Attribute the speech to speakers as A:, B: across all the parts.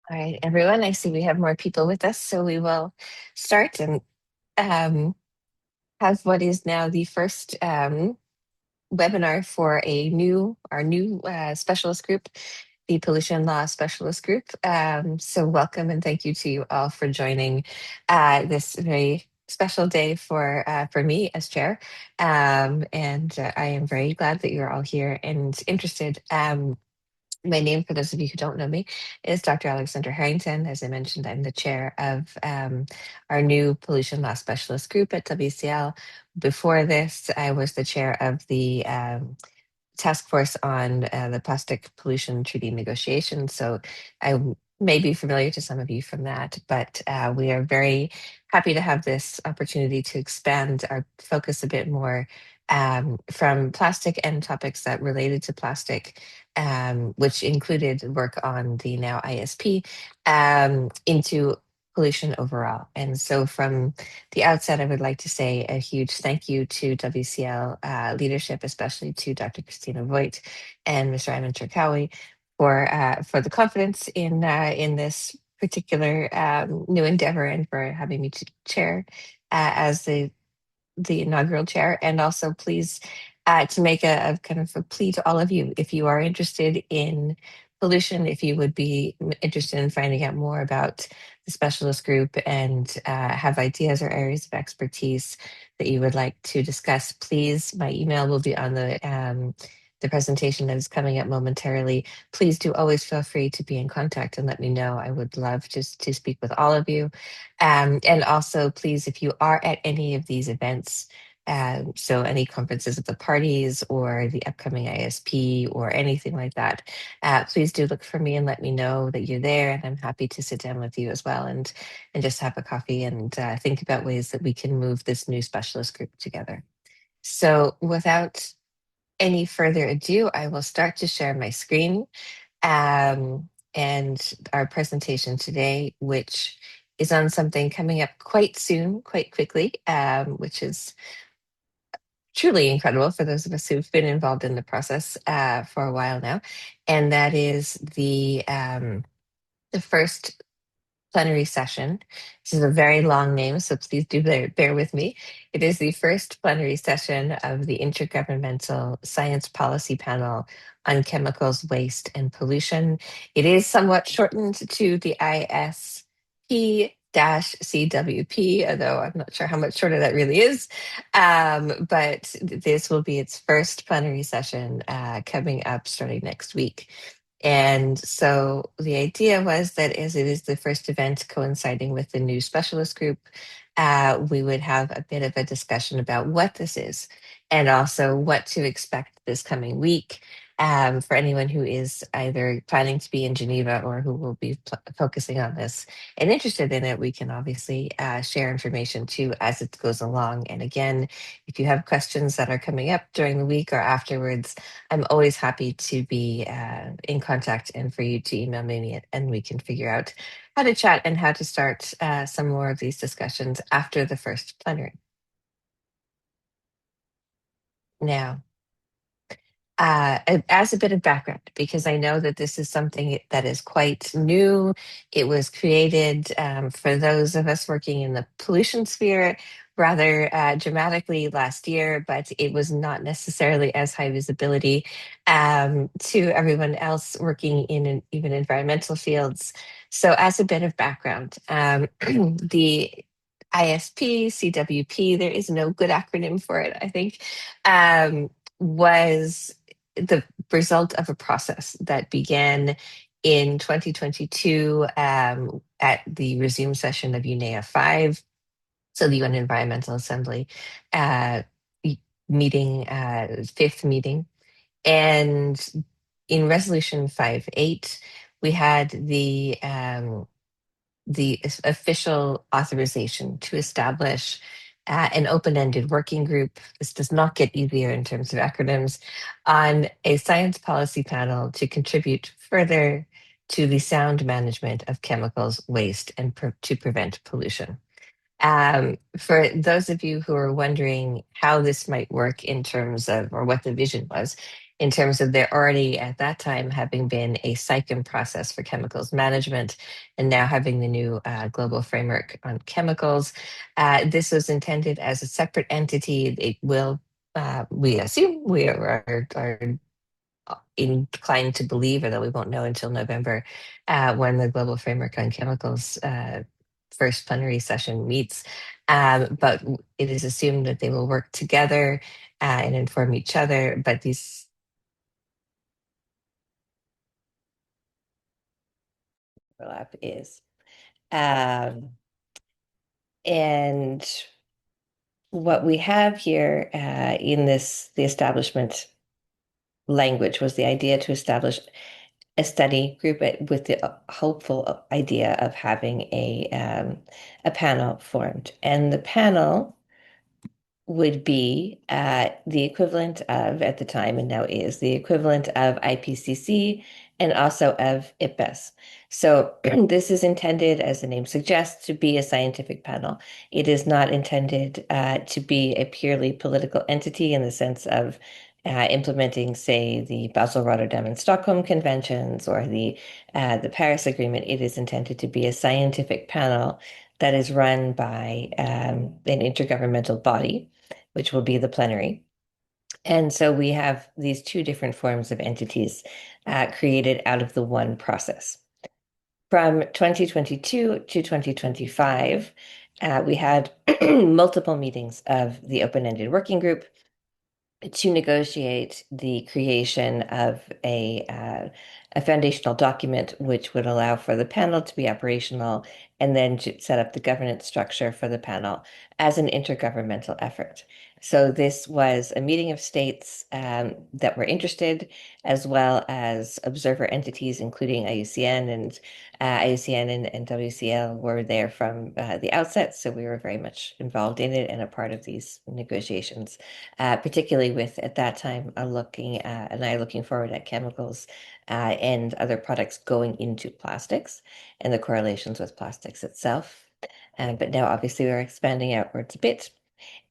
A: All right, everyone. I see we have more people with us, so we will start and um, have what is now the first webinar for our new specialist group, the Pollution Law Specialist Group. So welcome and thank you to you all for joining this very special day for me as chair. And I am very glad that you're all here and interested. My name, for those of you who don't know me, is Dr. Alexandra Harrington. As I mentioned, I'm the chair of our new pollution law specialist group at WCL. Before this, I was the chair of the task force on the plastic pollution treaty negotiations. So I may be familiar to some of you from that, but we are very happy to have this opportunity to expand our focus a bit more from plastic and topics that related to plastic, which included work on the now ISP, into pollution overall. And so from the outset, I would like to say a huge thank you to WCL leadership, especially to Dr. Christina Voigt and Mr. Ivan Cherkawi for the confidence in this particular new endeavor and for having me to chair as the inaugural chair. And also, please, to make a kind of a plea to all of you, if you are interested in pollution, if you would be interested in finding out more about the specialist group and have ideas or areas of expertise that you would like to discuss, please, my email will be on the presentation that is coming up momentarily. Please do always feel free to be in contact and let me know. I would love to speak with all of you. And also, please, if you are at any of these events, so any conferences at the parties or the upcoming ISP or anything like that, please do look for me and let me know that you're there. And I'm happy to sit down with you as well and just have a coffee and think about ways that we can move this new specialist group together. So without any further ado, I will start to share my screen and our presentation today, which is on something coming up quite soon, quite quickly, which is truly incredible for those of us who've been involved in the process for a while now, and that is the first plenary session. This is a very long name, so please do bear with me. It is the first plenary session of the Intergovernmental Science-Policy Panel on Chemicals, Waste, and Pollution. It is somewhat shortened to the ISP-CWP, although I'm not sure how much shorter that really is. But this will be its first plenary session coming up starting next week. And so the idea was that as it is the first event coinciding with the new specialist group, we would have a bit of a discussion about what this is and also what to expect this coming week for anyone who is either planning to be in Geneva or who will be focusing on this and interested in it. We can obviously share information too as it goes along. And again, if you have questions that are coming up during the week or afterwards, I'm always happy to be in contact and for you to email me and we can figure out how to chat and how to start some more of these discussions after the first plenary. Now, as a bit of background, because I know that this is something that is quite new. It was created for those of us working in the pollution sphere rather dramatically last year, but it was not necessarily as high visibility to everyone else working in even environmental fields. So as a bit of background, the ISP, CWP, there is no good acronym for it, I think, was the result of a process that began in 2022 at the resume session of UNEA 5, so the UN Environmental Assembly uh, meeting, fifth meeting. And in Resolution 5.8, we had the official authorization to establish an open-ended working group. This does not get easier in terms of acronyms, on a science policy panel to contribute further to the sound management of chemicals, waste, and to prevent pollution. For those of you who are wondering how this might work in terms of, or what the vision was, in terms of there already at that time having been a cycling process for chemicals management and now having the new global framework on chemicals. This was intended as a separate entity. It will, we assume, are inclined to believe, although we won't know until November, when the global framework on chemicals first plenary session meets. But it is assumed that they will work together and inform each other. But these overlap is. And what we have here in this, the establishment language was the idea to establish a study group with the hopeful idea of having a panel formed. And the panel would be the equivalent of, at the time, and now is, the equivalent of IPCC and also of IPBES. So this is intended, as the name suggests, to be a scientific panel. It is not intended to be a purely political entity in the sense of implementing, say, the Basel, Rotterdam, and Stockholm conventions or the Paris Agreement. It is intended to be a scientific panel that is run by an intergovernmental body, which will be the plenary. And so we have these two different forms of entities created out of the one process. From 2022 to 2025, we had multiple meetings of the open-ended working group to negotiate the creation of a foundational document which would allow for the panel to be operational and then to set up the governance structure for the panel as an intergovernmental effort. So this was a meeting of states that were interested, as well as observer entities, including IUCN and WCEL were there from the outset. So we were very much involved in it and a part of these negotiations, particularly with, at that time, looking forward at chemicals and other products going into plastics and the correlations with plastics itself. But now obviously we're expanding outwards a bit.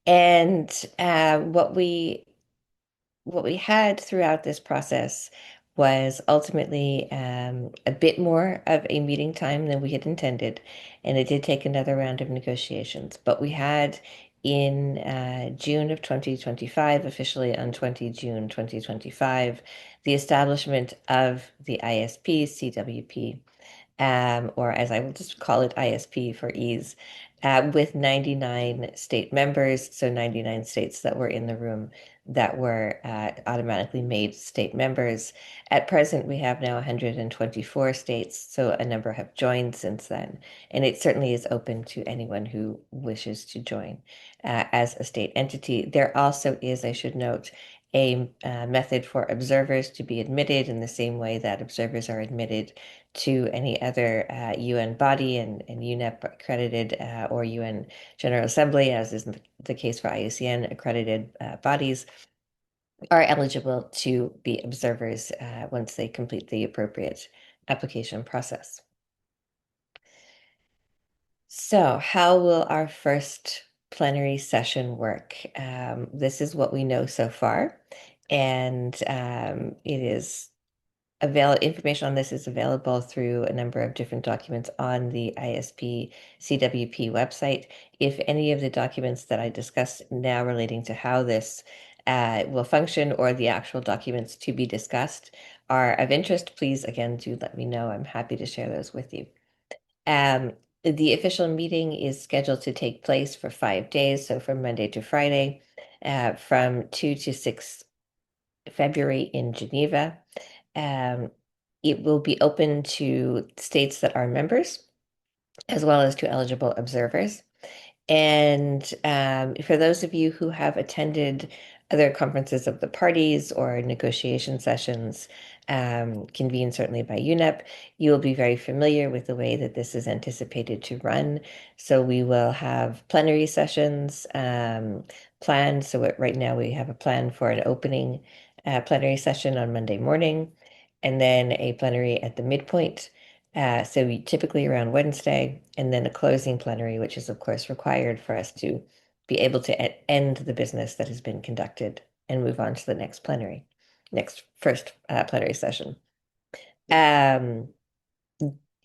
A: And what we had throughout this process was ultimately a bit more of a meeting time than we had intended, and it did take another round of negotiations. But we had in June of 2025, officially on 20 June 2025, the establishment of the ISP-CWP, or as I will just call it, ISP for ease, with 99 state members, so 99 states that were in the room that were automatically made state members. At present, we have now 124 states, so a number have joined since then, and it certainly is open to anyone who wishes to join as a state entity. There also is, I should note, a method for observers to be admitted in the same way that observers are admitted to any other UN body and UNEP accredited or UN General Assembly, as is the case for IUCN accredited bodies, are eligible to be observers once they complete the appropriate application process. So how will our first plenary session work? This is what we know so far, and it is information on this is available through a number of different documents on the ISP-CWP website. If any of the documents that I discussed now relating to how this will function, or the actual documents to be discussed, are of interest, please again do let me know. I'm happy to share those with you. The official meeting is scheduled to take place for 5 days, so from Monday to Friday, from 2 to 6 February in Geneva. It will be open to states that are members, as well as to eligible observers. And for those of you who have attended other conferences of the parties or negotiation sessions convened certainly by UNEP, you will be very familiar with the way that this is anticipated to run. So we will have plenary sessions planned. So right now we have a plan for an opening plenary session on Monday morning, and then a plenary at the midpoint. So we typically around Wednesday, and then a closing plenary, which is of course required for us to be able to end the business that has been conducted and move on to the next plenary.
B: next first plenary session. Um,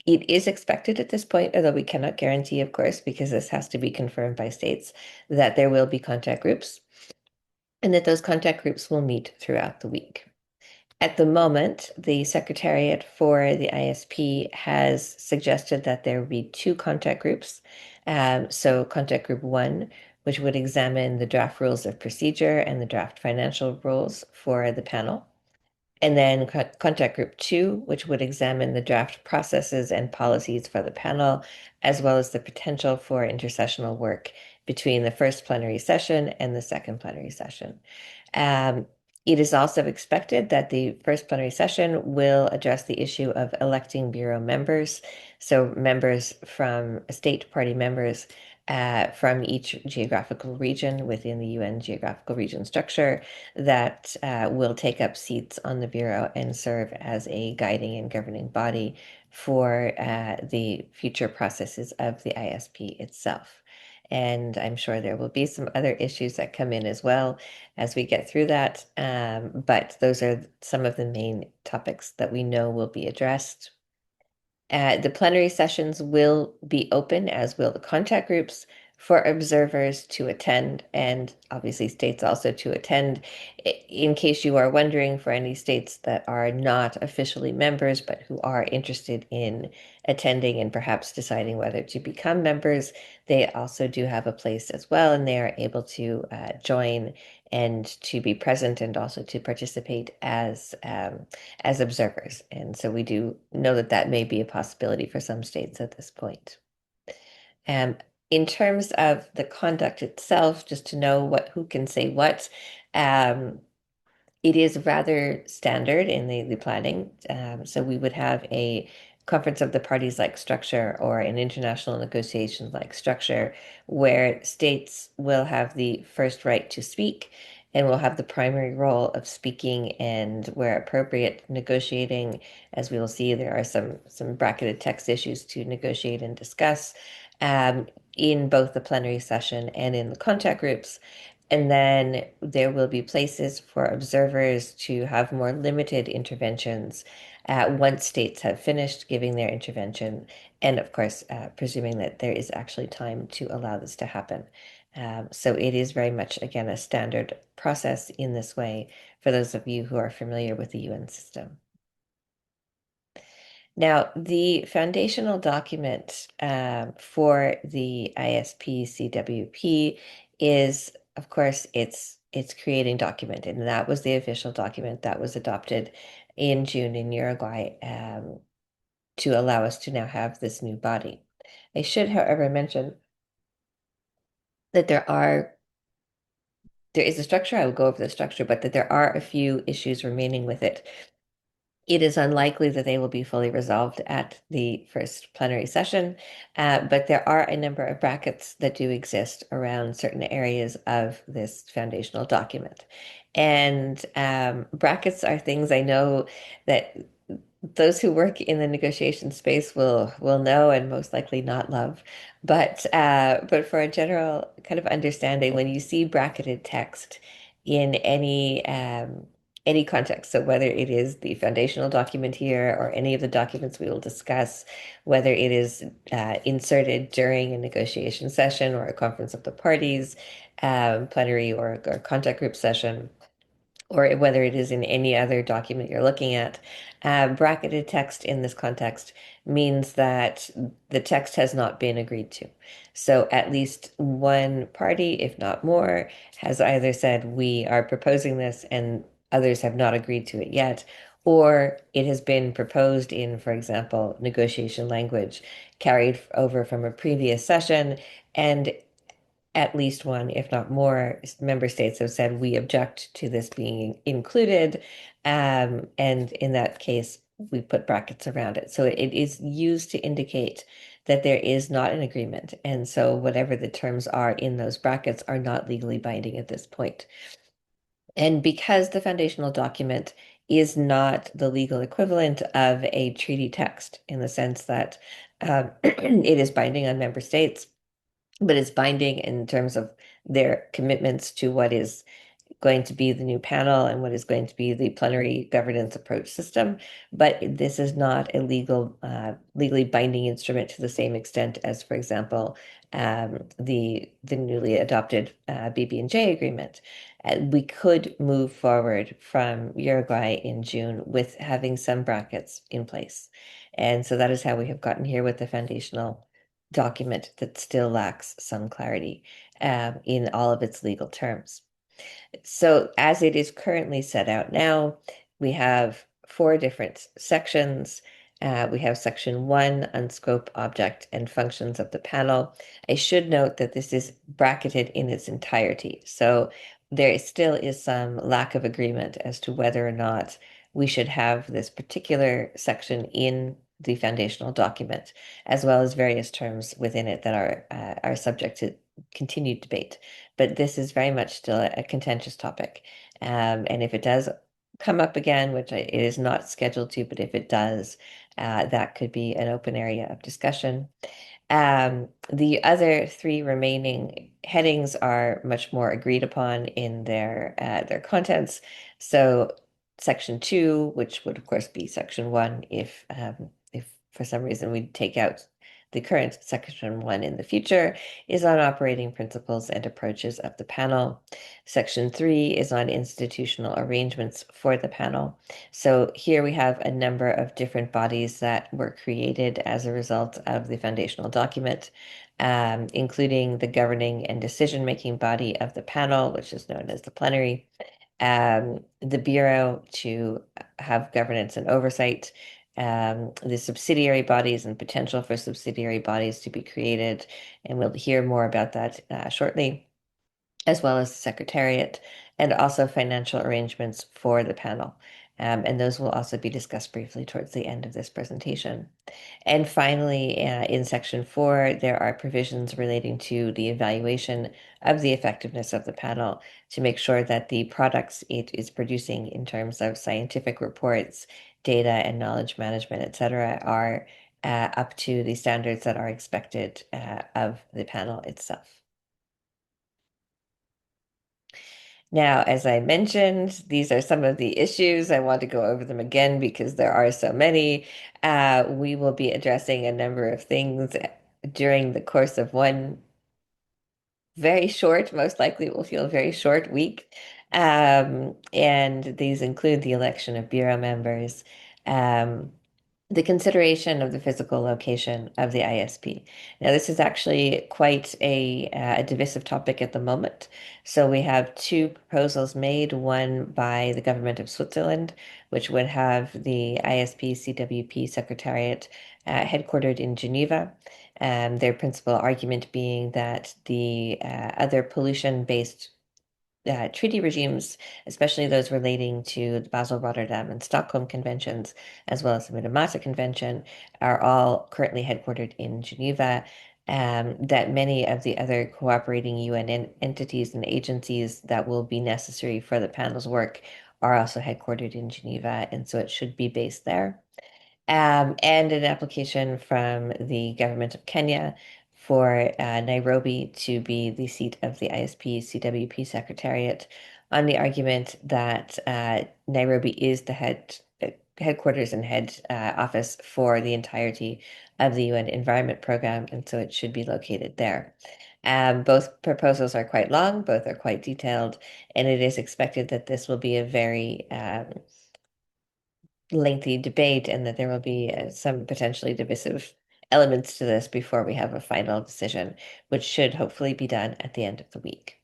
B: it is expected at this point, although we cannot guarantee, of course, because this has to be confirmed by states, that there will be contact groups and that those contact groups will meet throughout the week. At the moment, the Secretariat for the ISP has suggested that there be two contact groups. So contact group one, which would examine the draft rules of procedure and the draft financial rules for the panel. And then contact group two, which would examine the draft processes and policies for the panel, as well as the potential for intersessional work between the first plenary session and the second plenary session. Um, it is also expected that the first plenary session will address the issue of electing Bureau members. So members from state party members from each geographical region within the UN geographical region structure that will take up seats on the Bureau and serve as a guiding and governing body for the future processes of the ISP itself. And I'm sure there will be some other issues that come in as well as we get through that. But those are some of the main topics that we know will be addressed. The plenary sessions will be open, as will the contact groups, for observers to attend, and obviously states also to attend. In case you are wondering, for any states that are not officially members, but who are interested in attending and perhaps deciding whether to become members, they also do have a place as well, and they are able to join and to be present and also to participate as observers. And so we do know that that may be a possibility for some states at this point. Um, in terms of the conduct itself, just to know who can say what, um, it is rather standard in the planning. So we would have a conference of the parties like structure or an international negotiations like structure where states will have the first right to speak and will have the primary role of speaking and where appropriate negotiating. As we will see, there are some bracketed text issues to negotiate and discuss in both the plenary session and in the contact groups. And then there will be places for observers to have more limited interventions once states have finished giving their intervention. And of course, presuming that there is actually time to allow this to happen. So it is very much, again, a standard process in this way for those of you who are familiar with the UN system. Now, the foundational document for the ISP-CWP is, of course, it's creating document, and that was the official document that was adopted in June in Uruguay to allow us to now have this new body. I should, however, mention that there is a structure. I will go over the structure, but that there are a few issues remaining with it. It is unlikely that they will be fully resolved at the first plenary session, but there are a number of brackets that do exist around certain areas of this foundational document. And brackets are things I know that those who work in the negotiation space will know and most likely not love. But for a general kind of understanding, when you see bracketed text in any context, so whether it is the foundational document here or any of the documents we will discuss, whether it is inserted during a negotiation session or a conference of the parties, plenary or contact group session, or whether it is in any other document you're looking at, bracketed text in this context means that the text has not been agreed to. So at least one party, if not more, has either said, we are proposing this, and others have not agreed to it yet, or it has been proposed in, for example, negotiation language carried over from a previous session, and at least one, if not more, member states have said we object to this being included. And in that case, we put brackets around it. So it is used to indicate that there is not an agreement. And so whatever the terms are in those brackets are not legally binding at this point. And because the foundational document is not the legal equivalent of a treaty text in the sense that it is binding on member states, but it's binding in terms of their commitments to what is going to be the new panel and what is going to be the plenary governance approach system. But this is not a legally binding instrument to the same extent as, for example, the newly adopted BB&J agreement. We could move forward from Uruguay in June with having some brackets in place. And so that is how we have gotten here with the foundational document that still lacks some clarity in all of its legal terms. So as it is currently set out now, we have four different sections. We have section 1 on scope, object, and functions of the panel. I should note that this is bracketed in its entirety. So there still is some lack of agreement as to whether or not we should have this particular section in the foundational document, as well as various terms within it that are subject to continued debate. But this is very much still a contentious topic. And if it does come up again, which it is not scheduled to, but if it does, that could be an open area of discussion. The other three remaining headings are much more agreed upon in their contents. So section 2, which would of course be section 1 if for some reason we take out the current section 1 in the future, is on operating principles and approaches of the panel. Section 3 is on institutional arrangements for the panel. So here we have a number of different bodies that were created as a result of the foundational document, including the governing and decision-making body of the panel, which is known as the plenary, the Bureau to have governance and oversight, the subsidiary bodies and potential for subsidiary bodies to be created, and we'll hear more about that shortly, as well as the Secretariat, and also financial arrangements for the panel. And those will also be discussed briefly towards the end of this presentation. And finally, in section 4, there are provisions relating to the evaluation of the effectiveness of the panel to make sure that the products it is producing in terms of scientific reports, data and knowledge management, etc., are up to the standards that are expected of the panel itself. Now, as I mentioned, these are some of the issues. I want to go over them again because there are so many. We will be addressing a number of things during the course of one very short, most likely it will feel a very short week. And these include the election of bureau members, the consideration of the physical location of the ISP. Now, this is actually quite a divisive topic at the moment. So we have two proposals made, one by the government of Switzerland, which would have the ISP-CWP Secretariat headquartered in Geneva. Their principal argument being that the other pollution-based treaty regimes, especially those relating to the Basel, Rotterdam, and Stockholm conventions, as well as the Minamata Convention, are all currently headquartered in Geneva. That many of the other cooperating UN entities and agencies that will be necessary for the panel's work are also headquartered in Geneva, and so it should be based there. And an application from the government of Kenya for Nairobi to be the seat of the ISP-CWP Secretariat on the argument that Nairobi is the headquarters and head office for the entirety of the UN Environment Program, and so it should be located there. Both proposals are quite long, both are quite detailed, and it is expected that this will be a very lengthy debate and that there will be some potentially divisive elements to this before we have a final decision, which should hopefully be done at the end of the week.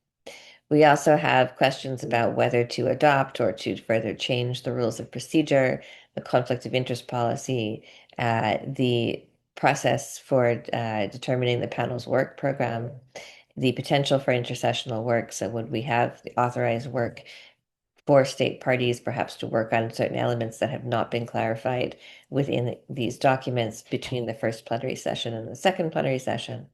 B: We also have questions about whether to adopt or to further change the rules of procedure, the conflict of interest policy, the process for determining the panel's work program, the potential for intersessional work. So would we have the authorized work for state parties perhaps to work on certain elements that have not been clarified within these documents between the first plenary session and the second plenary session,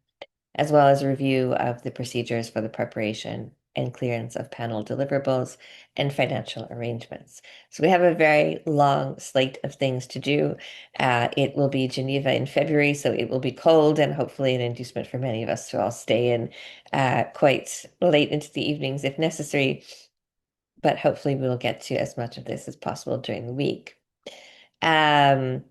B: as well as a review of the procedures for the preparation and clearance of panel deliverables and financial arrangements. So we have a very long slate of things to do. It will be Geneva in February, so it will be cold and hopefully an inducement for many of us to all stay in quite late into the evenings if necessary. but hopefully we'll get to as much of this as possible during the week. Um,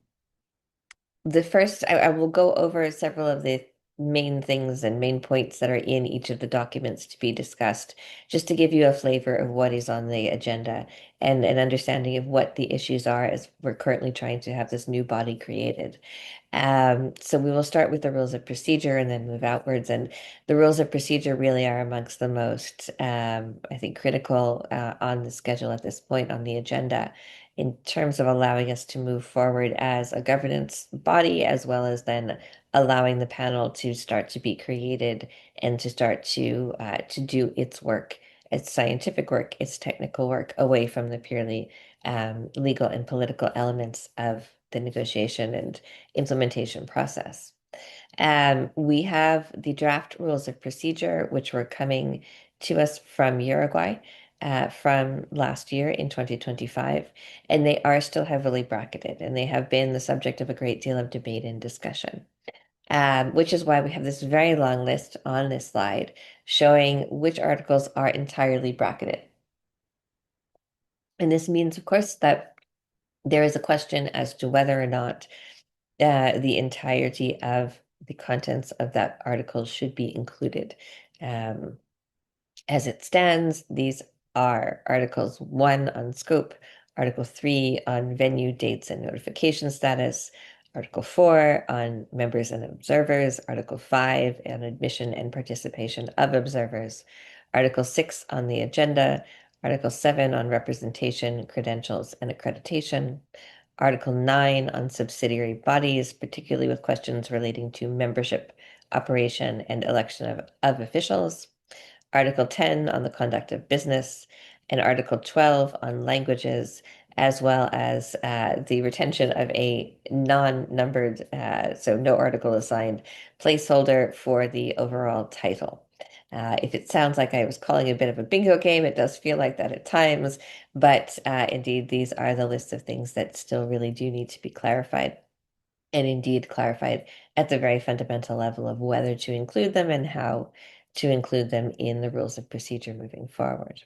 B: the first, I will go over several of the main things and main points that are in each of the documents to be discussed, just to give you a flavor of what is on the agenda and an understanding of what the issues are as we're currently trying to have this new body created. So we will start with the rules of procedure and then move outwards. And the rules of procedure really are amongst the most, I think, critical on the schedule at this point on the agenda in terms of allowing us to move forward as a governance body, as well as then allowing the panel to start to be created and to start to do its work, its scientific work, its technical work, away from the purely legal and political elements of the negotiation and implementation process. We have the draft rules of procedure, which were coming to us from Uruguay from last year in 2025, and they are still heavily bracketed, and they have been the subject of a great deal of debate and discussion. Which is why we have this very long list on this slide showing which articles are entirely bracketed. And this means, of course, that there is a question as to whether or not the entirety of the contents of that article should be included. Um, as it stands, these are Articles 1 on scope, Article 3 on venue, dates, and notification status, Article 4 on members and observers, Article 5 on admission and participation of observers, Article 6 on the agenda, Article 7 on representation, credentials, and accreditation, Article 9 on subsidiary bodies, particularly with questions relating to membership, operation, and election of officials, Article 10 on the conduct of business, and Article 12 on languages, as well as the retention of a non-numbered, so no article assigned, placeholder for the overall title. If it sounds like I was calling a bit of a bingo game, it does feel like that at times, but indeed, these are the list of things that still really do need to be clarified, and indeed clarified at the very fundamental level of whether to include them and how to include them in the rules of procedure moving forward.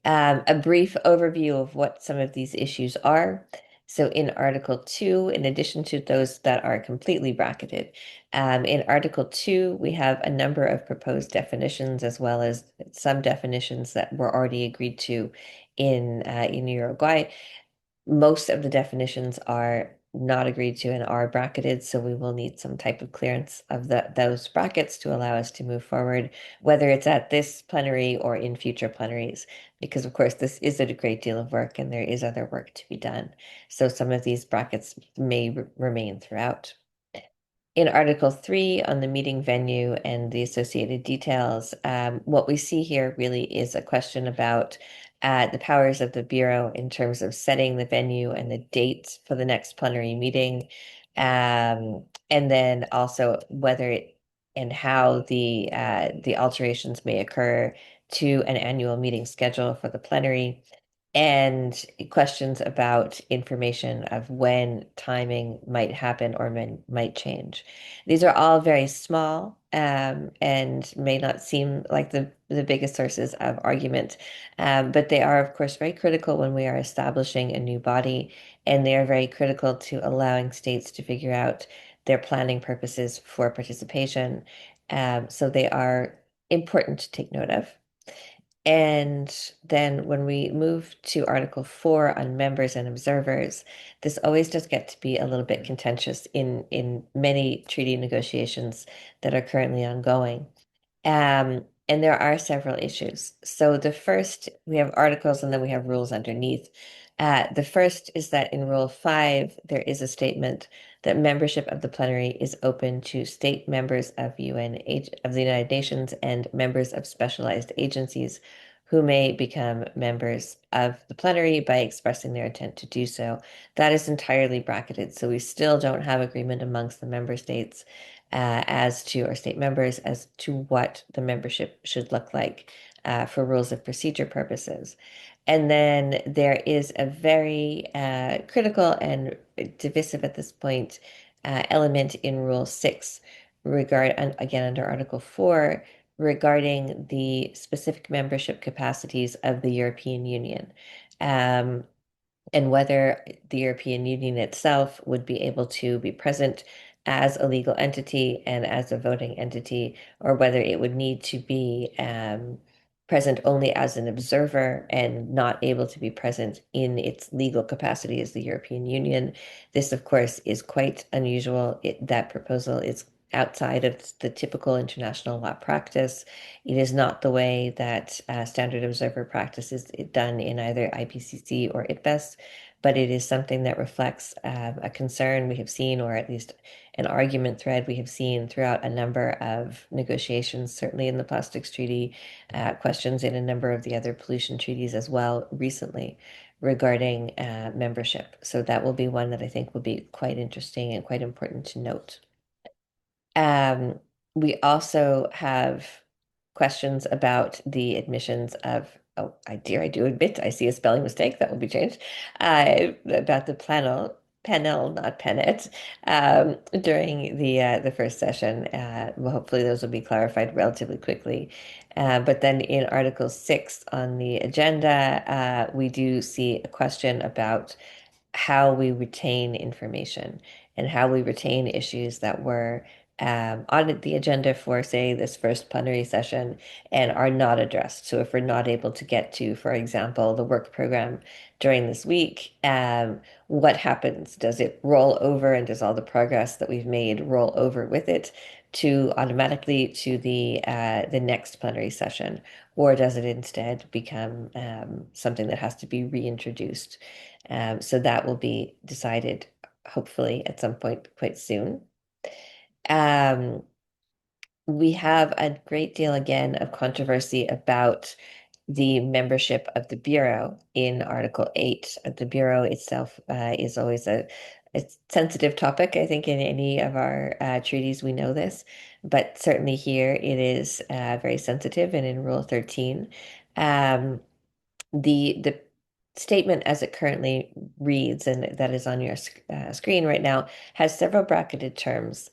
B: A brief overview of what some of these issues are. So in Article 2, in addition to those that are completely bracketed, in Article 2, we have a number of proposed definitions as well as some definitions that were already agreed to in Uruguay. Most of the definitions are not agreed to and are bracketed, so we will need some type of clearance of those brackets to allow us to move forward, whether it's at this plenary or in future plenaries, because of course this is a great deal of work and there is other work to be done. So some of these brackets may remain throughout. In Article 3 on the meeting venue and the associated details, what we see here really is a question about the powers of the Bureau in terms of setting the venue and the dates for the next plenary meeting, and then also whether it and how the alterations may occur to an annual meeting schedule for the plenary, and questions about information of when timing might happen or might change. These are all very small and may not seem like the biggest sources of argument, but they are, of course, very critical when we are establishing a new body, and they are very critical to allowing states to figure out their planning purposes for participation. So they are important to take note of. And then when we move to Article 4 on members and observers, this always does get to be a little bit contentious in many treaty negotiations that are currently ongoing. And there are several issues. So the first, we have articles and then we have rules underneath. The first is that in Rule 5, there is a statement that membership of the plenary is open to state members of of the United Nations and members of specialized agencies who may become members of the plenary by expressing their intent to do so. That is entirely bracketed. So we still don't have agreement amongst the member states as to our state members as to what the membership should look like for rules of procedure purposes. And then there is a very critical and divisive at this point element in Rule 6 again under Article 4 regarding the specific membership capacities of the European Union. Um, and whether the European Union itself would be able to be present as a legal entity and as a voting entity, or whether it would need to be present only as an observer and not able to be present in its legal capacity as the European Union. This, of course, is quite unusual. That proposal is outside of the typical international law practice. It is not the way that standard observer practice is done in either IPCC or IPBES, but it is something that reflects a concern we have seen, or at least an argument thread we have seen throughout a number of negotiations, certainly in the plastics treaty, questions in a number of the other pollution treaties as well recently regarding membership. So that will be one that I think will be quite interesting and quite important to note. Um, we also have questions about the admissions of, oh, I do admit, I see a spelling mistake, that will be changed, about the panel, not penet, during the first session. Well, hopefully those will be clarified relatively quickly. But then in Article 6 on the agenda, we do see a question about how we retain information and how we retain issues that were on the agenda for, say, this first plenary session and are not addressed. So if we're not able to get to, for example, the work program during this week, what happens? Does it roll over, and does all the progress that we've made roll over with it to automatically to the next plenary session, or does it instead become something that has to be reintroduced? So that will be decided hopefully at some point quite soon. Um, we have a great deal again of controversy about the membership of the Bureau in Article 8. The Bureau itself is always a sensitive topic. I think in any of our treaties we know this, but certainly here it is very sensitive, and in Rule 13. Um, the statement as it currently reads, and that is on your screen right now, has several bracketed terms,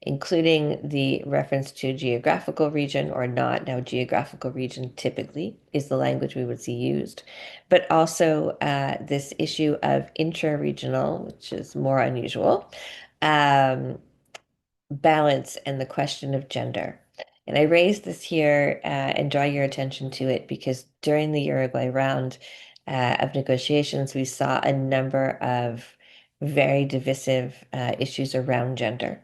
B: including the reference to geographical region or not. Now, geographical region typically is the language we would see used, but also this issue of intra-regional, which is more unusual, balance, and the question of gender. And I raise this here and draw your attention to it because during the Uruguay round of negotiations, we saw a number of very divisive issues around gender,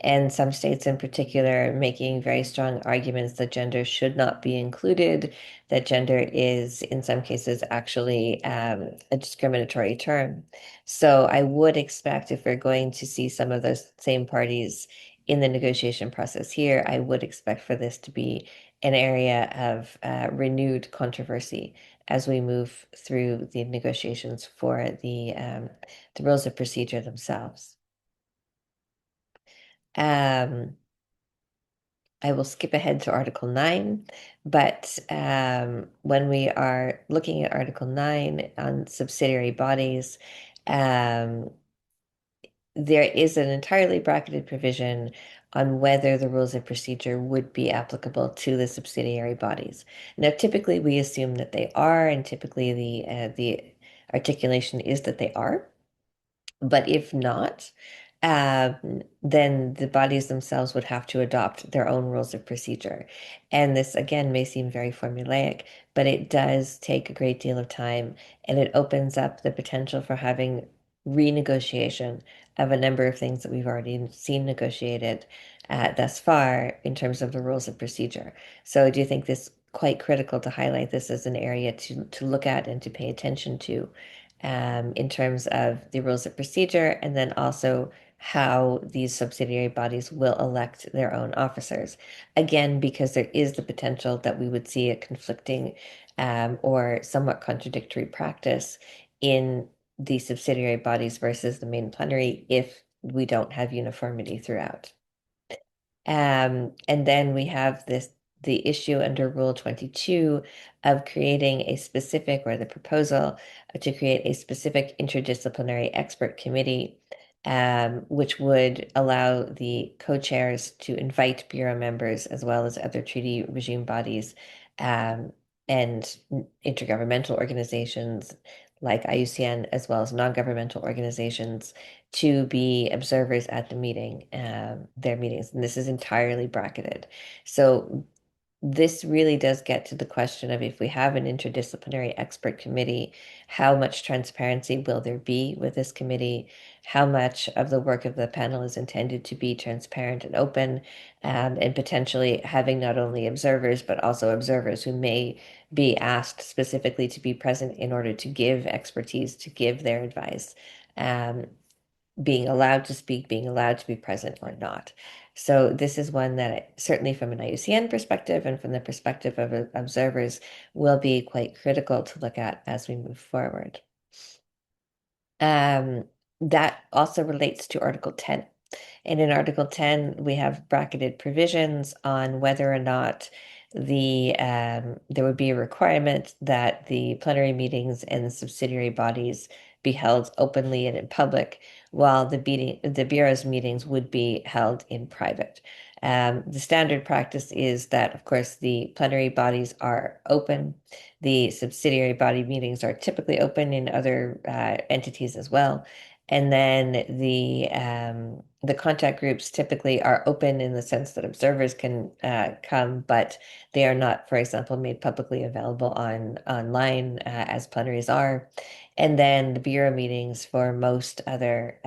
B: and some states in particular making very strong arguments that gender should not be included, that gender is in some cases actually a discriminatory term. So I would expect, if we're going to see some of those same parties in the negotiation process here, I would expect for this to be an area of renewed controversy as we move through the negotiations for the rules of procedure themselves. Um, I will skip ahead to Article 9, but when we are looking at Article 9 on subsidiary bodies, um, there is an entirely bracketed provision on whether the rules of procedure would be applicable to the subsidiary bodies. Now, typically we assume that they are, and typically the articulation is that they are. But if not, then the bodies themselves would have to adopt their own rules of procedure. And this, again, may seem very formulaic, but it does take a great deal of time, and it opens up the potential for having renegotiation of a number of things that we've already seen negotiated thus far in terms of the rules of procedure. So I do think this quite critical to highlight this as an area to look at and to pay attention to in terms of the rules of procedure, and then also how these subsidiary bodies will elect their own officers. Again, because there is the potential that we would see a conflicting or somewhat contradictory practice in the subsidiary bodies versus the main plenary if we don't have uniformity throughout. And then we have the issue under Rule 22 of creating a specific, or the proposal to create a specific interdisciplinary expert committee which would allow the co-chairs to invite Bureau members as well as other treaty regime bodies and intergovernmental organizations like IUCN, as well as non-governmental organizations, to be observers at the meeting, their meetings. And this is entirely bracketed. So this really does get to the question of, if we have an interdisciplinary expert committee, how much transparency will there be with this committee? How much of the work of the panel is intended to be transparent and open, and potentially having not only observers, but also observers who may be asked specifically to be present in order to give expertise, to give their advice, um, being allowed to speak, being allowed to be present or not. So this is one that certainly from an IUCN perspective and from the perspective of observers will be quite critical to look at as we move forward. That also relates to Article 10. And in Article 10, we have bracketed provisions on whether or not there would be a requirement that the plenary meetings and the subsidiary bodies be held openly and in public, while the Bureau's meetings would be held in private. The standard practice is that, of course, the plenary bodies are open. The subsidiary body meetings are typically open in other entities as well. And then the contact groups typically are open in the sense that observers can come, but they are not, for example, made publicly available online as plenaries are. And then the Bureau meetings for most other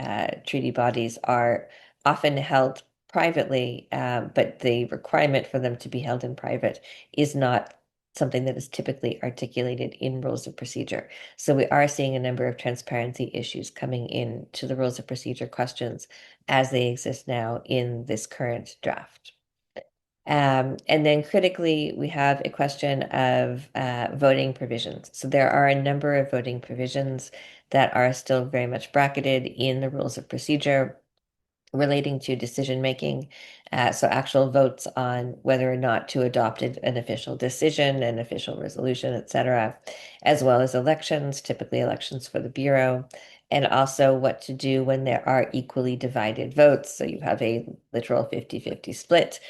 B: treaty bodies are often held privately, but the requirement for them to be held in private is not something that is typically articulated in rules of procedure. So we are seeing a number of transparency issues coming in to the rules of procedure questions as they exist now in this current draft. And then critically, we have a question of voting provisions. So there are a number of voting provisions that are still very much bracketed in the rules of procedure relating to decision making. So actual votes on whether or not to adopt an official decision, an official resolution, etc., as well as elections, typically elections for the Bureau, and also what to do when there are equally divided votes. So you have a literal 50-50 split.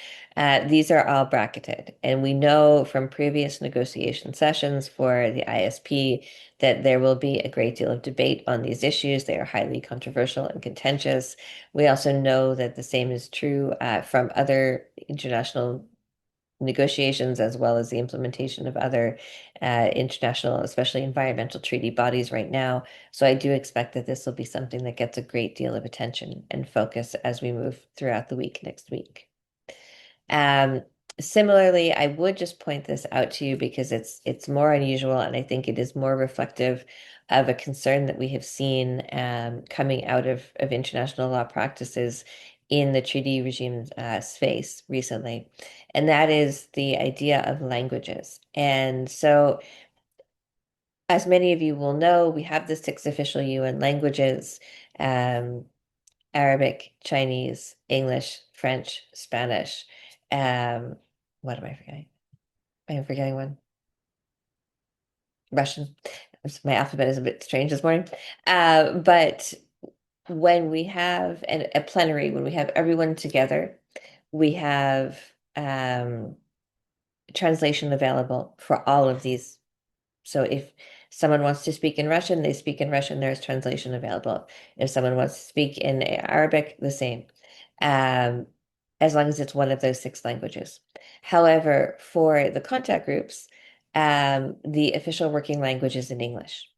B: These are all bracketed. And we know from previous negotiation sessions for the ISP that there will be a great deal of debate on these issues. They are highly controversial and contentious. We also know that the same is true from other international negotiations, as well as the implementation of other international, especially environmental treaty bodies right now. So I do expect that this will be something that gets a great deal of attention and focus as we move throughout the week next week. Um, Similarly, I would just point this out to you because it's more unusual, and I think it is more reflective of a concern that we have seen coming out of international law practices in the treaty regime space recently, and that is the idea of languages. And so, as many of you will know, we have the six official UN languages. Um, Arabic, Chinese, English, French, Spanish. Um, what am I forgetting? I am forgetting one. Russian. My alphabet is a bit strange this morning. But when we have a plenary, when we have everyone together, we have translation available for all of these. So if someone wants to speak in Russian, they speak in Russian, there's translation available. If someone wants to speak in Arabic, the same, um, as long as it's one of those six languages. However, for the contact groups, the official working language is in English.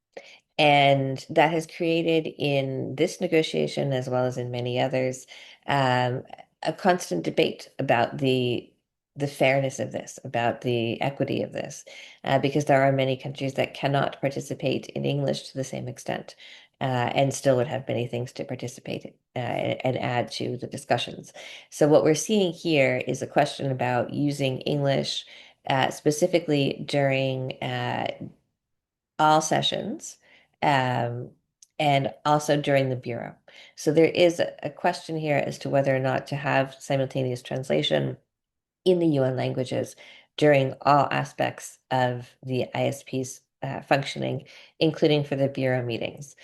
B: And that has created in this negotiation, as well as in many others, um, a constant debate about the fairness of this, about the equity of this, because there are many countries that cannot participate in English to the same extent, and still would have many things to participate and add to the discussions. So what we're seeing here is a question about using English specifically during all sessions, um, and also during the Bureau. So there is a question here as to whether or not to have simultaneous translation in the UN languages during all aspects of the ISP's functioning, including for the Bureau meetings.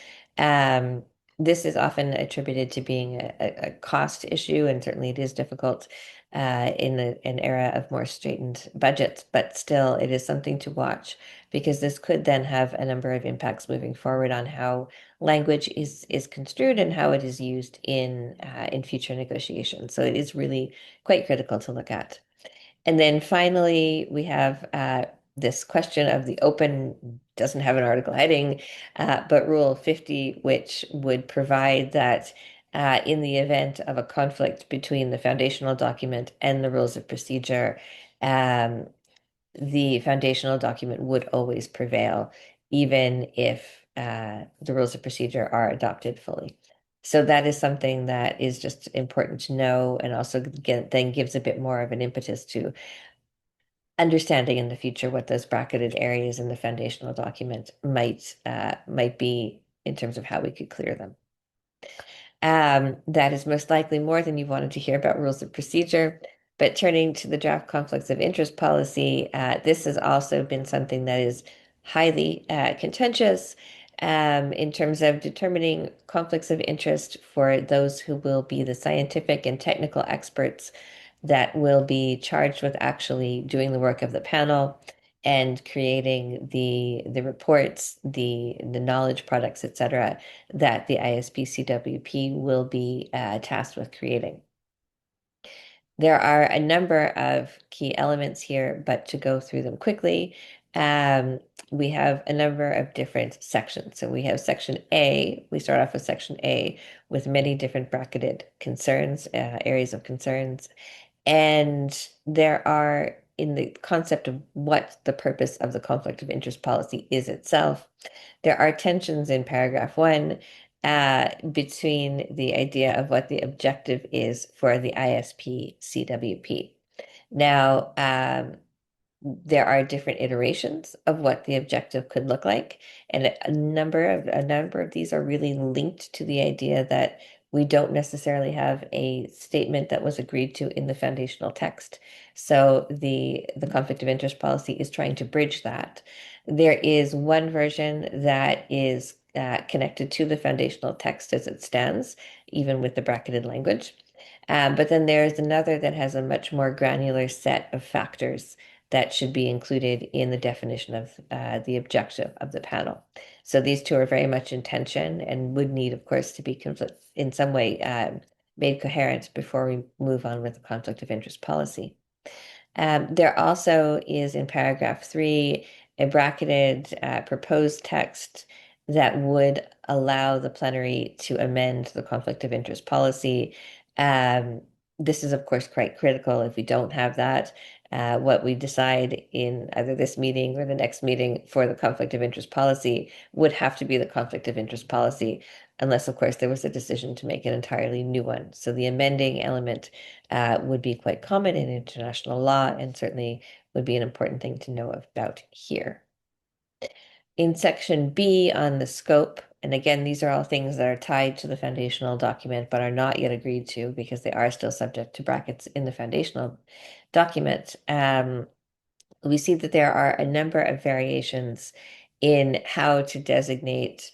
B: This is often attributed to being a cost issue, and certainly it is difficult in an era of more straightened budgets, but still it is something to watch because this could then have a number of impacts moving forward on how language is construed and how it is used in future negotiations. So it is really quite critical to look at. And then finally, we have this question of the open, doesn't have an article heading, but Rule 50, which would provide that in the event of a conflict between the foundational document and the rules of procedure, um, the foundational document would always prevail, even if the rules of procedure are adopted fully. So that is something that is just important to know, and also then gives a bit more of an impetus to understanding in the future what those bracketed areas in the foundational document might be in terms of how we could clear them. That is most likely more than you wanted to hear about rules of procedure. But turning to the draft conflicts of interest policy, this has also been something that is highly contentious in terms of determining conflicts of interest for those who will be the scientific and technical experts that will be charged with actually doing the work of the panel and creating the reports, the knowledge products, etc., that the ISP-CWP will be tasked with creating. There are a number of key elements here, but to go through them quickly, we have a number of different sections. So we have section A, we start off with section A with many different bracketed concerns, areas of concerns. And there are, in the concept of what the purpose of the conflict of interest policy is itself, there are tensions in paragraph 1 between the idea of what the objective is for the ISP-CWP. Now, there are different iterations of what the objective could look like, and a number of these are really linked to the idea that we don't necessarily have a statement that was agreed to in the foundational text. So the conflict of interest policy is trying to bridge that. There is one version that is connected to the foundational text as it stands, even with the bracketed language. But then there's another that has a much more granular set of factors that should be included in the definition of the objective of the panel. So these two are very much in tension and would need, of course, to be in some way made coherent before we move on with the conflict of interest policy. There also is in paragraph 3 a bracketed proposed text that would allow the plenary to amend the conflict of interest policy. This is, of course, quite critical. If we don't have that, what we decide in either this meeting or the next meeting for the conflict of interest policy would have to be the conflict of interest policy, unless, of course, there was a decision to make an entirely new one. So the amending element would be quite common in international law and certainly would be an important thing to know about here. In section B on the scope, and again, these are all things that are tied to the foundational document but are not yet agreed to because they are still subject to brackets in the foundational document. We see that there are a number of variations in how to designate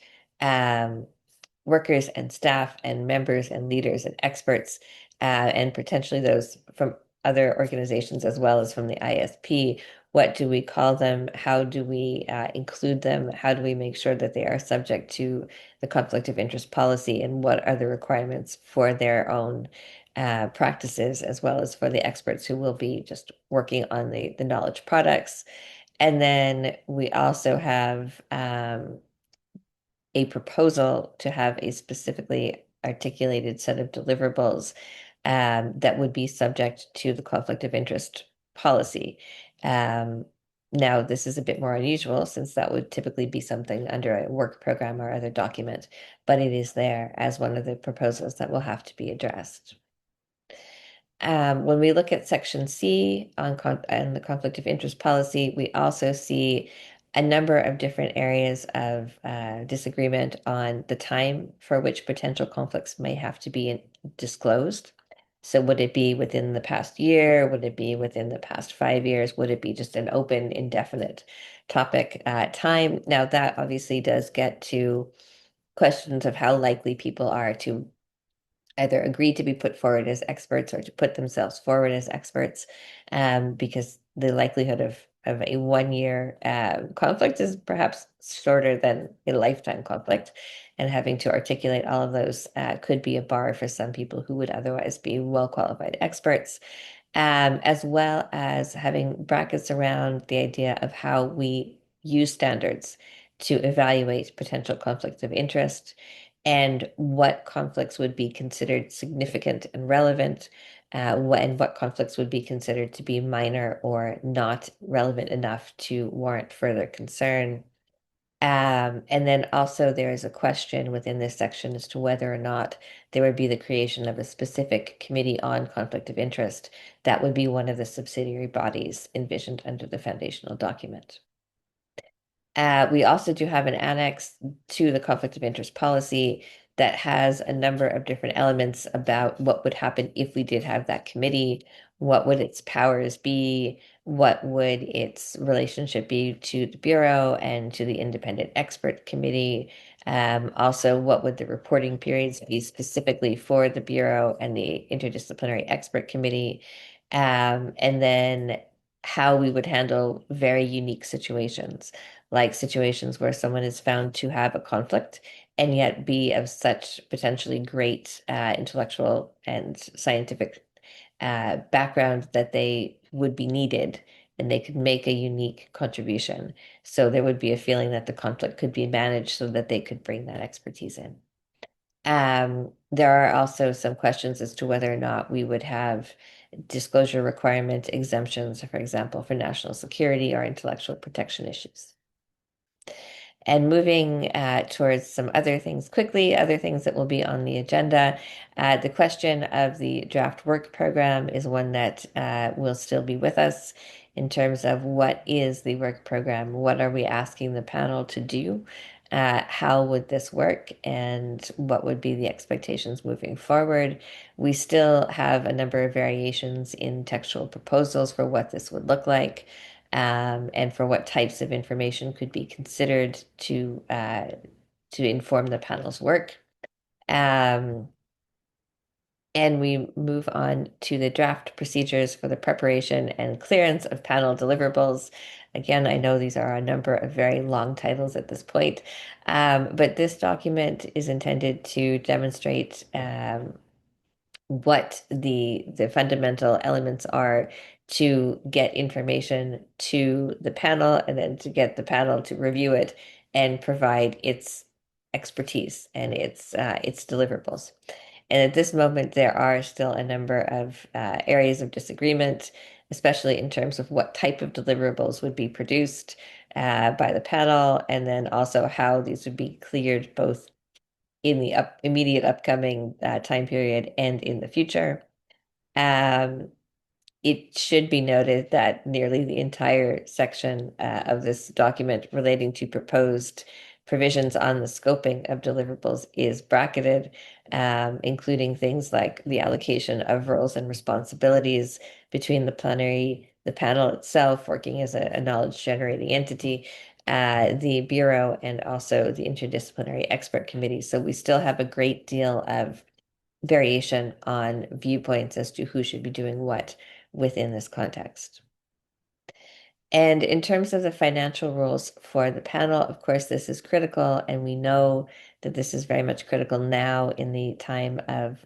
B: workers and staff and members and leaders and experts, and potentially those from other organizations as well as from the ISP. What do we call them? How do we include them? How do we make sure that they are subject to the conflict of interest policy? And what are the requirements for their own practices, as well as for the experts who will be just working on the knowledge products? And then we also have a proposal to have a specifically articulated set of deliverables that would be subject to the conflict of interest policy. Now, this is a bit more unusual since that would typically be something under a work program or other document, but it is there as one of the proposals that will have to be addressed. When we look at section C on the conflict of interest policy, we also see a number of different areas of disagreement on the time for which potential conflicts may have to be disclosed. So would it be within the past year? Would it be within the past 5 years? Would it be just an open, indefinite topic time? Now that obviously does get to questions of how likely people are to either agree to be put forward as experts or to put themselves forward as experts, because the likelihood of a 1 year conflict is perhaps shorter than a lifetime conflict. And having to articulate all of those could be a bar for some people who would otherwise be well qualified experts, as well as having brackets around the idea of how we use standards to evaluate potential conflicts of interest and what conflicts would be considered significant and relevant, and what conflicts would be considered to be minor or not relevant enough to warrant further concern. And then also there is a question within this section as to whether or not there would be the creation of a specific committee on conflict of interest that would be one of the subsidiary bodies envisioned under the foundational document. We also do have an annex to the conflict of interest policy that has a number of different elements about what would happen if we did have that committee, what would its powers be, what would its relationship be to the Bureau and to the Independent Expert Committee. Also, what would the reporting periods be specifically for the Bureau and the Interdisciplinary Expert Committee? And then how we would handle very unique situations, like situations where someone is found to have a conflict and yet be of such potentially great intellectual and scientific background that they would be needed and they could make a unique contribution. So there would be a feeling that the conflict could be managed so that they could bring that expertise in. There are also some questions as to whether or not we would have disclosure requirement exemptions, for example, for national security or intellectual protection issues. And moving towards some other things quickly, other things that will be on the agenda. The question of the draft work program is one that will still be with us in terms of what is the work program, what are we asking the panel to do, how would this work, and what would be the expectations moving forward. We still have a number of variations in textual proposals for what this would look like, and for what types of information could be considered to inform the panel's work. Um, and we move on to the draft procedures for the preparation and clearance of panel deliverables. Again, I know these are a number of very long titles at this point, but this document is intended to demonstrate what the fundamental elements are to get information to the panel and then to get the panel to review it and provide its expertise and its deliverables. And at this moment, there are still a number of areas of disagreement, especially in terms of what type of deliverables would be produced by the panel, and then also how these would be cleared both in the immediate upcoming time period and in the future. Um, it should be noted that nearly the entire section of this document relating to proposed provisions on the scoping of deliverables is bracketed, including things like the allocation of roles and responsibilities between the plenary, the panel itself working as a knowledge generating entity, the Bureau, and also the Interdisciplinary Expert Committee. So we still have a great deal of variation on viewpoints as to who should be doing what within this context. And in terms of the financial rules for the panel, of course, this is critical, and we know that this is very much critical now in the time of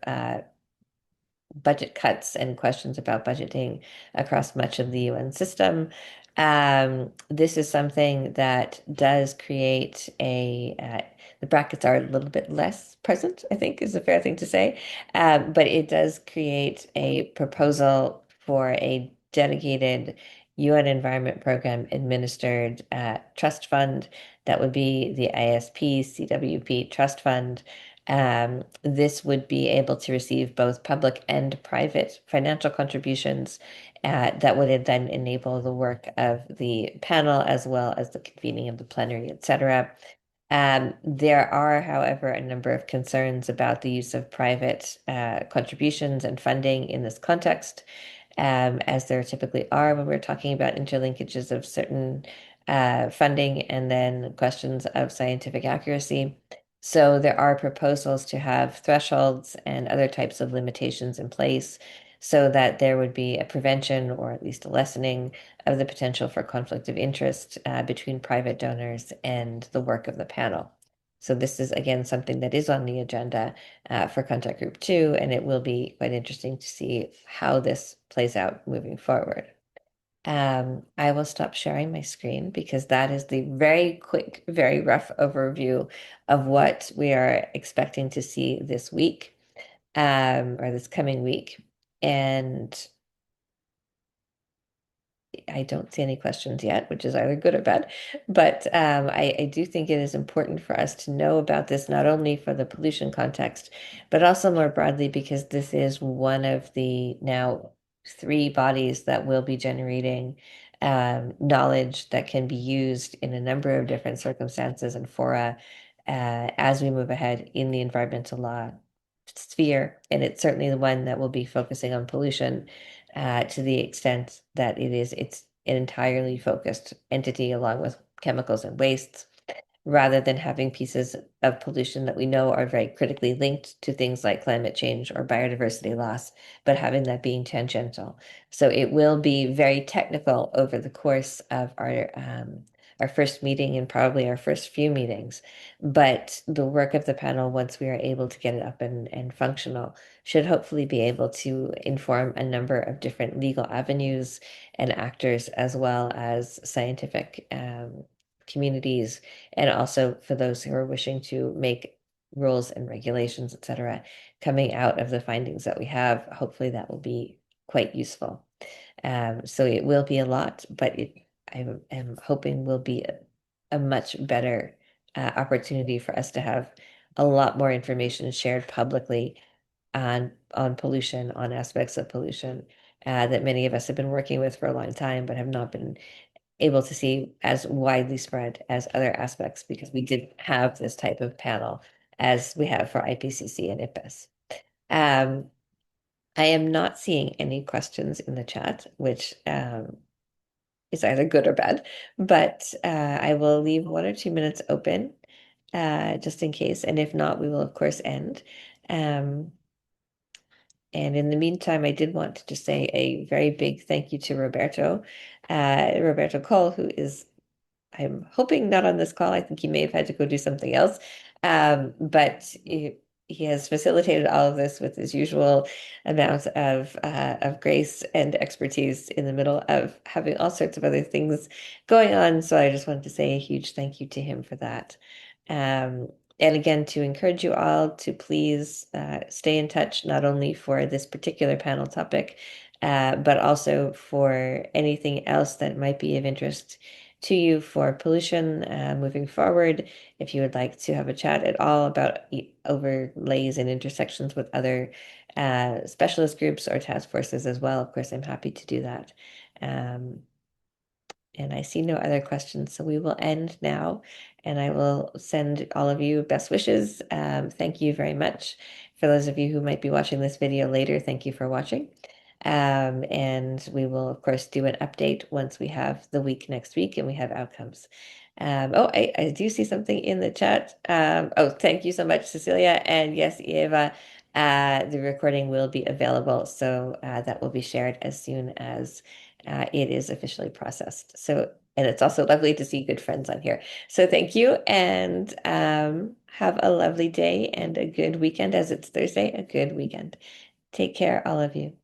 B: budget cuts and questions about budgeting across much of the UN system. This is something that does create the brackets are a little bit less present, I think is a fair thing to say. But it does create a proposal for a dedicated UN Environment Program administered trust fund that would be the ISP-CWP trust fund. This would be able to receive both public and private financial contributions that would then enable the work of the panel as well as the convening of the plenary, etc. There are, however, a number of concerns about the use of private contributions and funding in this context, as there typically are when we're talking about interlinkages of certain funding and then questions of scientific accuracy. So there are proposals to have thresholds and other types of limitations in place so that there would be a prevention or at least a lessening of the potential for conflict of interest between private donors and the work of the panel. So this is again something that is on the agenda for Contact Group 2, and it will be quite interesting to see how this plays out moving forward. I will stop sharing my screen because that is the very quick, very rough overview of what we are expecting to see this week, or this coming week. And I don't see any questions yet, which is either good or bad. But I do think it is important for us to know about this, not only for the pollution context, but also more broadly because this is one of the now three bodies that will be generating knowledge that can be used in a number of different circumstances and fora as we move ahead in the environmental law sphere. And it's certainly the one that will be focusing on pollution to the extent that it's an entirely focused entity along with chemicals and wastes, rather than having pieces of pollution that we know are very critically linked to things like climate change or biodiversity loss, but having that being tangential. So it will be very technical over the course of our first meeting and probably our first few meetings. But the work of the panel, once we are able to get it up and functional, should hopefully be able to inform a number of different legal avenues and actors, as well as scientific communities, and also for those who are wishing to make rules and regulations, etc., coming out of the findings that we have. Hopefully, that will be quite useful. So it will be a lot, but I am hoping will be a much better opportunity for us to have a lot more information shared publicly on pollution, on aspects of pollution that many of us have been working with for a long time, but have not been able to see as widely spread as other aspects because we didn't have this type of panel as we have for IPCC and IPBES. Um, I am not seeing any questions in the chat, which is either good or bad, but I will leave 1 or 2 minutes open just in case. And if not, we will, of course, end. Um, and in the meantime, I did want to just say a very big thank you to Roberto Cole, who is, I'm hoping, not on this call. I think he may have had to go do something else. But he has facilitated all of this with his usual amount of grace and expertise in the middle of having all sorts of other things going on. So I just wanted to say a huge thank you to him for that. Um, and again, to encourage you all to please stay in touch, not only for this particular panel topic, but also for anything else that might be of interest to you for pollution moving forward. If you would like to have a chat at all about overlays and intersections with other specialist groups or task forces as well, of course, I'm happy to do that. And I see no other questions, so we will end now, and I will send all of you best wishes. Thank you very much. For those of you who might be watching this video later, thank you for watching. And we will, of course, do an update once we have the week next week and we have outcomes. Oh, I do see something in the chat. Oh, thank you so much, Cecilia. And yes, Eva, the recording will be available, so that will be shared as soon as it is officially processed. So, and it's also lovely to see good friends on here. So thank you, and have a lovely day and a good weekend, as it's Thursday, a good weekend. Take care, all of you.